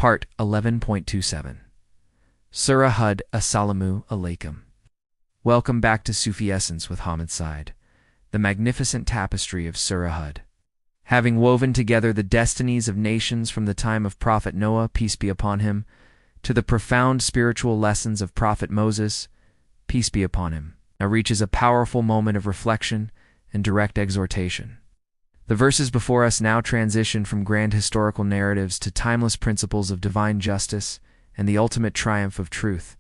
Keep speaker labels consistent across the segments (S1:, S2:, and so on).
S1: Part 11.27 Surah Hud Assalamu Alaikum. Welcome back to Sufi Essence with Hammad Syed, the magnificent tapestry of Surah Hud. Having woven together the destinies of nations from the time of Prophet Noah, peace be upon him, to the profound spiritual lessons of Prophet Moses, peace be upon him, now reaches a powerful moment of reflection and direct exhortation. The verses before us now transition from grand historical narratives to timeless principles of divine justice and the ultimate triumph of truth.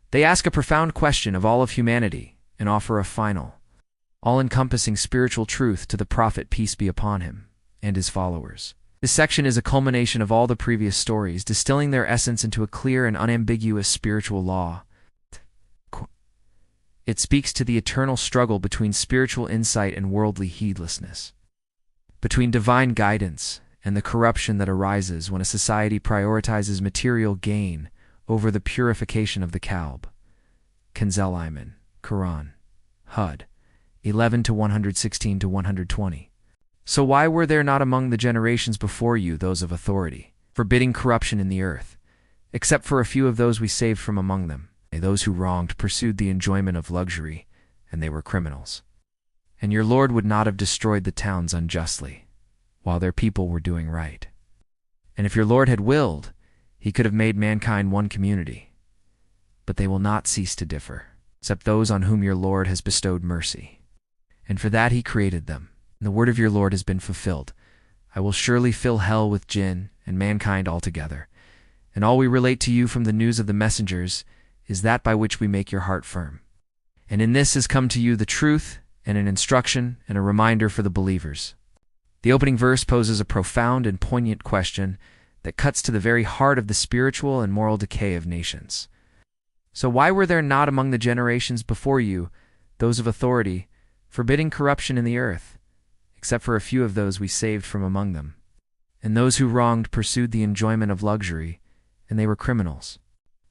S1: They ask a profound question of all of humanity and offer a final, all-encompassing spiritual truth to the Prophet, peace be upon him, and his followers. This section is a culmination of all the previous stories, distilling their essence into a clear and unambiguous spiritual law. It speaks to the eternal struggle between spiritual insight and worldly heedlessness, between divine guidance and the corruption that arises when a society prioritizes material gain over the purification of the Qalb. Kanzel Iman, Quran, Hud, 11-116-120. So why were there not among the generations before you those of authority, forbidding corruption in the earth, except for a few of those we saved from among them? Those who wronged pursued the enjoyment of luxury, and they were criminals. And your Lord would not have destroyed the towns unjustly, while their people were doing right. And if your Lord had willed, he could have made mankind one community. But they will not cease to differ, except those on whom your Lord has bestowed mercy. And for that he created them. And the word of your Lord has been fulfilled. I will surely fill hell with jinn and mankind altogether. And all we relate to you from the news of the messengers is that by which we make your heart firm. And in this has come to you the truth, and an instruction and a reminder for the believers. The opening verse poses a profound and poignant question that cuts to the very heart of the spiritual and moral decay of nations. So why were there not among the generations before you those of authority, forbidding corruption in the earth, except for a few of those we saved from among them? And those who wronged pursued the enjoyment of luxury, and they were criminals.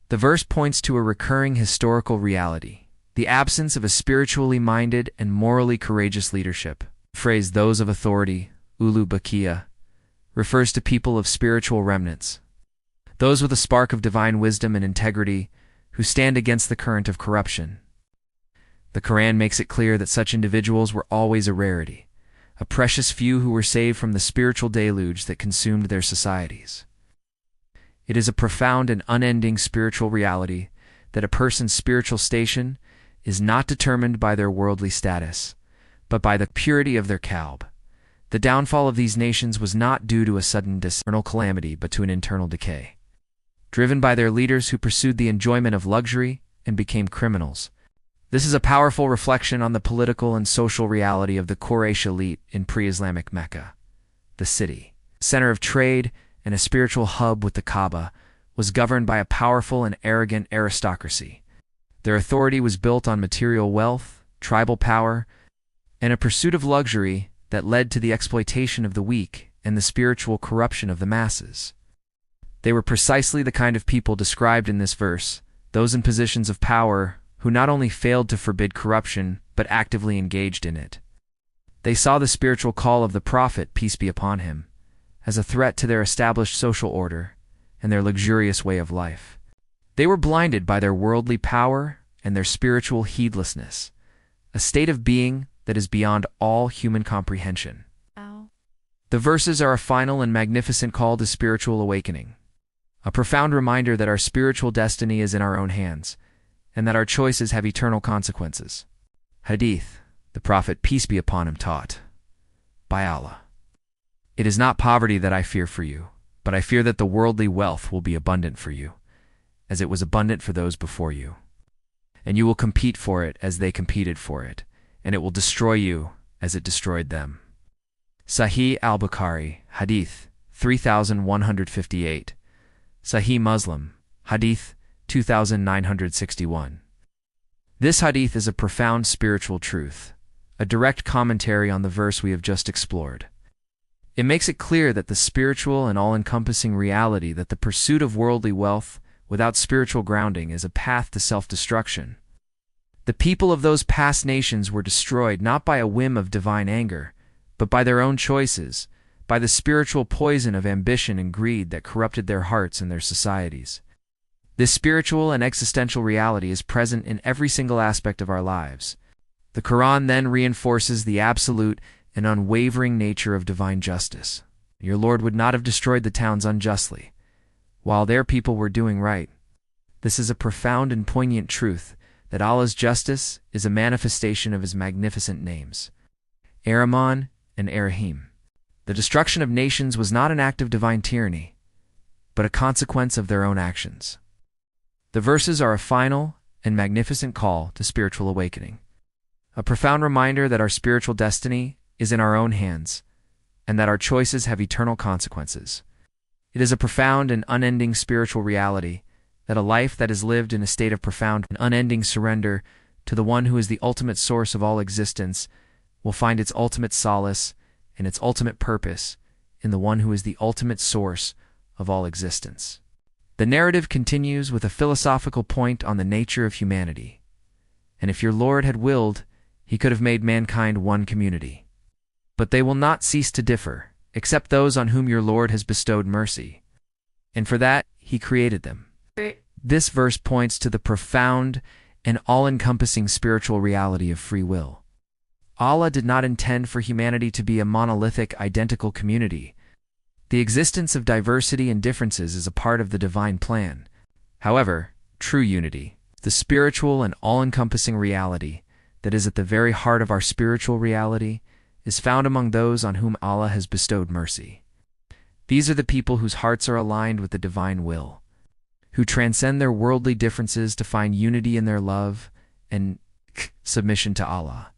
S1: The verse points to a recurring historical reality, the absence of a spiritually minded and morally courageous leadership. The phrase those of authority, Ulu Bakia, refers to people of spiritual remnants, those with a spark of divine wisdom and integrity who stand against the current of corruption. The Quran makes it clear that such individuals were always a rarity, a precious few who were saved from the spiritual deluge that consumed their societies. It is a profound and unending spiritual reality that a person's spiritual station is not determined by their worldly status, but by the purity of their Qalb. The downfall of these nations was not due to a sudden external calamity, but to an internal decay, driven by their leaders who pursued the enjoyment of luxury and became criminals. This is a powerful reflection on the political and social reality of the Quraysh elite in pre-Islamic Mecca. The city, center of trade and a spiritual hub with the Kaaba, was governed by a powerful and arrogant aristocracy. Their authority was built on material wealth, tribal power, and a pursuit of luxury that led to the exploitation of the weak and the spiritual corruption of the masses. They were precisely the kind of people described in this verse, those in positions of power who not only failed to forbid corruption, but actively engaged in it. They saw the spiritual call of the Prophet, peace be upon him, as a threat to their established social order and their luxurious way of life. They were blinded by their worldly power and their spiritual heedlessness, a state of being that is beyond all human comprehension. The verses are a final and magnificent call to spiritual awakening, a profound reminder that our spiritual destiny is in our own hands, and that our choices have eternal consequences. Hadith, the Prophet, peace be upon him, taught, by Allah, it is not poverty that I fear for you, but I fear that the worldly wealth will be abundant for you, as it was abundant for those before you. And you will compete for it as they competed for it, and it will destroy you as it destroyed them. Sahih al-Bukhari, Hadith, 3158. Sahih Muslim, Hadith, 2961. This hadith is a profound spiritual truth, a direct commentary on the verse we have just explored. It makes it clear that the spiritual and all-encompassing reality that the pursuit of worldly wealth without spiritual grounding is a path to self-destruction. The people of those past nations were destroyed not by a whim of divine anger, but by their own choices, by the spiritual poison of ambition and greed that corrupted their hearts and their societies. This spiritual and existential reality is present in every single aspect of our lives. The Quran then reinforces the absolute and unwavering nature of divine justice. Your Lord would not have destroyed the towns unjustly, while their people were doing right. This is a profound and poignant truth, that Allah's justice is a manifestation of His magnificent names, ArRahman and ArRaheem. The destruction of nations was not an act of divine tyranny, but a consequence of their own actions. The verses are a final and magnificent call to spiritual awakening, a profound reminder that our spiritual destiny is in our own hands, and that our choices have eternal consequences. It is a profound and unending spiritual reality that a life that is lived in a state of profound and unending surrender to the one who is the ultimate source of all existence will find its ultimate solace and its ultimate purpose in the one who is the ultimate source of all existence. The narrative continues with a philosophical point on the nature of humanity. And if your Lord had willed, He could have made mankind one community. But they will not cease to differ, except those on whom your Lord has bestowed mercy. And for that, He created them. This verse points to the profound and all-encompassing spiritual reality of free will. Allah did not intend for humanity to be a monolithic, identical community. The existence of diversity and differences is a part of the divine plan. However, true unity, the spiritual and all-encompassing reality that is at the very heart of our spiritual reality, is found among those on whom Allah has bestowed mercy. These are the people whose hearts are aligned with the divine will, who transcend their worldly differences to find unity in their love and submission to Allah.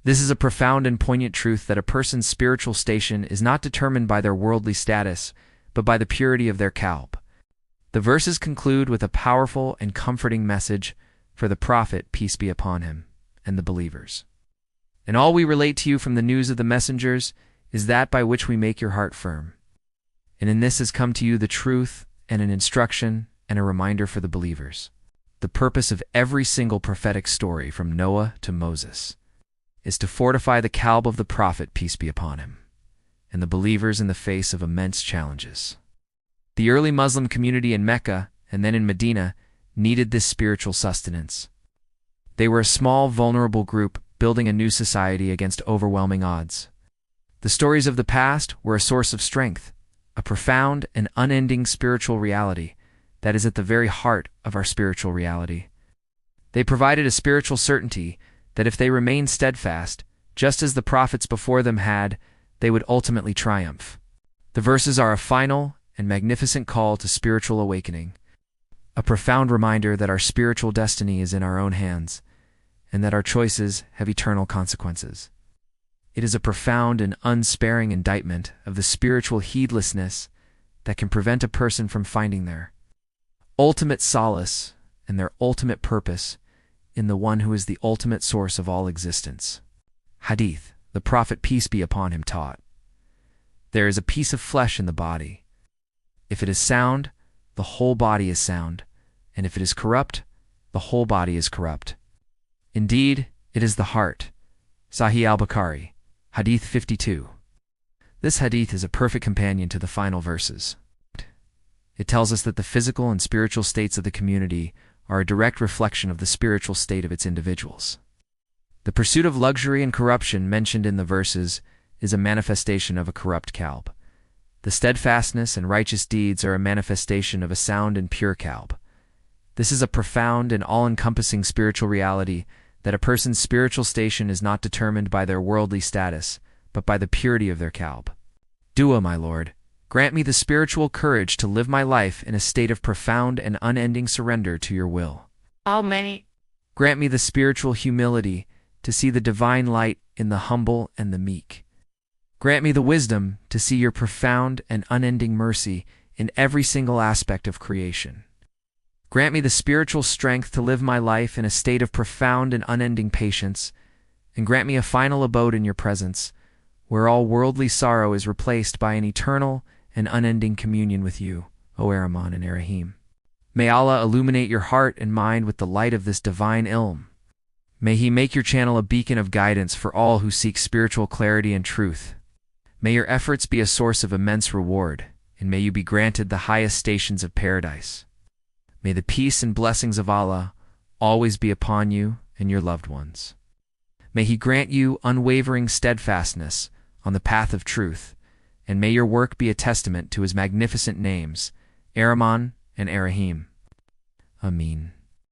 S1: This is a profound and poignant truth that a person's spiritual station is not determined by their worldly status, but by the purity of their Qalb. The verses conclude with a powerful and comforting message for the Prophet, peace be upon him, and the believers. And all we relate to you from the news of the messengers is that by which we make your heart firm. And in this has come to you the truth and an instruction and a reminder for the believers. The purpose of every single prophetic story from Noah to Moses is to fortify the Qalb of the Prophet, peace be upon him, and the believers in the face of immense challenges. The early Muslim community in Mecca and then in Medina needed this spiritual sustenance. They were a small, vulnerable group building a new society against overwhelming odds. The stories of the past were a source of strength, a profound and unending spiritual reality that is at the very heart of our spiritual reality. They provided a spiritual certainty that if they remained steadfast, just as the prophets before them had, they would ultimately triumph. The verses are a final and magnificent call to spiritual awakening, a profound reminder that our spiritual destiny is in our own hands, and that our choices have eternal consequences. It is a profound and unsparing indictment of the spiritual heedlessness that can prevent a person from finding their ultimate solace and their ultimate purpose in the one who is the ultimate source of all existence. Hadith, the Prophet, peace be upon him, taught, "There is a piece of flesh in the body. If it is sound, the whole body is sound, and if it is corrupt, the whole body is corrupt. Indeed, it is the heart." Sahih al-Bukhari, Hadith 52. This hadith is a perfect companion to the final verses. It tells us that the physical and spiritual states of the community are a direct reflection of the spiritual state of its individuals. The pursuit of luxury and corruption mentioned in the verses is a manifestation of a corrupt Qalb. The steadfastness and righteous deeds are a manifestation of a sound and pure Qalb. This is a profound and all-encompassing spiritual reality that a person's spiritual station is not determined by their worldly status, but by the purity of their Qalb. Dua, my Lord, grant me the spiritual courage to live my life in a state of profound and unending surrender to your will.
S2: Amen.
S1: Grant me the spiritual humility to see the divine light in the humble and the meek. Grant me the wisdom to see your profound and unending mercy in every single aspect of creation. Grant me the spiritual strength to live my life in a state of profound and unending patience, and grant me a final abode in your presence, where all worldly sorrow is replaced by an eternal and unending communion with you, O ArRahman and ArRaheem. May Allah illuminate your heart and mind with the light of this divine ilm. May He make your channel a beacon of guidance for all who seek spiritual clarity and truth. May your efforts be a source of immense reward, and may you be granted the highest stations of paradise. May the peace and blessings of Allah always be upon you and your loved ones. May He grant you unwavering steadfastness on the path of truth, and may your work be a testament to His magnificent names, ArRahman and ArRaheem. Ameen.